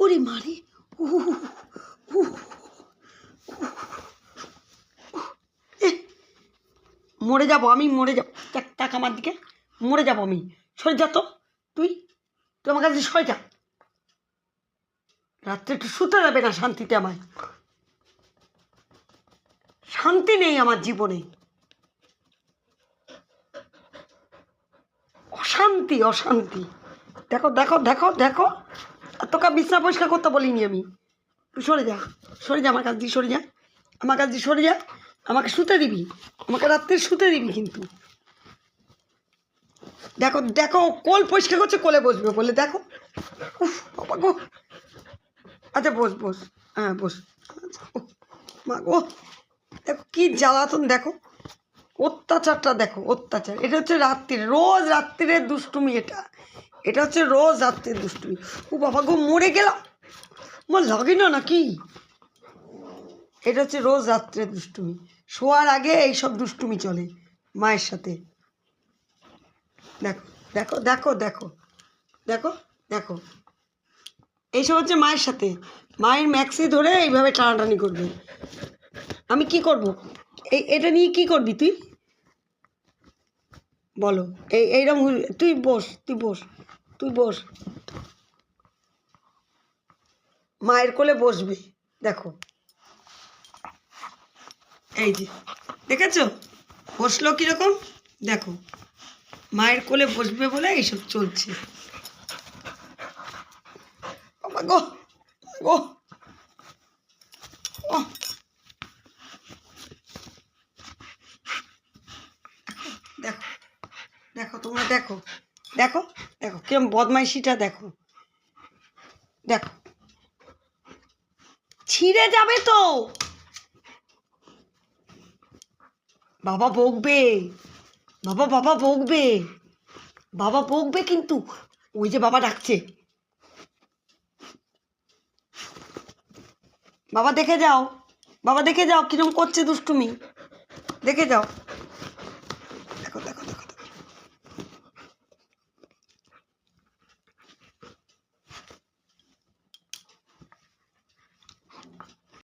ওরে মারে, মরে যাবো আমি, মরে যাবো। টাকা আমার দিকে, মরে যাবো আমি। সরে যা তো, তুই আমার কাছে সরে যা। রাত্রে একটু শুতে যাবে না শান্তিতে? আমায় শান্তি নেই আমার জীবনে, অশান্তি অশান্তি। দেখো দেখো দেখো দেখো, তোকে বিছনা পরিষ্কার করতে বলিনি আমি। তুই সরে যা, সরে যা আমার কাছ দিয়ে, সরে যা আমার কাছ দিয়ে, সরে যা। আমাকে শুতে দিবি, আমাকে রাত্রে শুতে দিবি কিন্তু। দেখো দেখো, কোল পরিষ্কার করছে, কোলে বসবে বলে, দেখো। উফ বাবা গো। আচ্ছা বস বস, হ্যাঁ বস। মা গো, দেখো কি জ্বালাতন, দেখো অত্যাচারটা, দেখো অত্যাচার। এটা হচ্ছে রাত্রিরে, রোজ রাত্রিরের দুষ্টুমি। এটা হচ্ছে রোজ রাত্রির দুষ্টুমি। ও বাবা গো, মরে গেলাম, আমার লাগে না নাকি? এটা হচ্ছে রোজ রাত্রের দুষ্টুমি। শোয়ার আগে এইসব দুষ্টুমি চলে মায়ের সাথে। দেখো দেখো দেখো দেখো দেখো দেখো, এইসব হচ্ছে মায়ের সাথে। মায়ের ম্যাক্সি ধরে এইভাবে টানাটানি করবে। আমি কি করব? এটা নিয়ে কি করবি তুই বলো? এইরকম তুই বস, তুই বস, তুই বস, মায়ের কোলে বসবে। দেখো এই যে, দেখেছো বসলো কীরকম? দেখো মায়ের কোলে বসবে বলে এইসব চলছে। বাবা গো গো, ও দেখো দেখো, তোমরা দেখো দেখো দেখো কিরম বদমাইশিটা, দেখো দেখো, ছিঁড়ে যাবে তো। বাবা বকবে, বাবা বাবা বকবে, বাবা বকবে কিন্তু। ওই যে বাবা ডাকছে, বাবা দেখে যাও, বাবা দেখে যাও কিরম করছে দুষ্টুমি, দেখে যাও।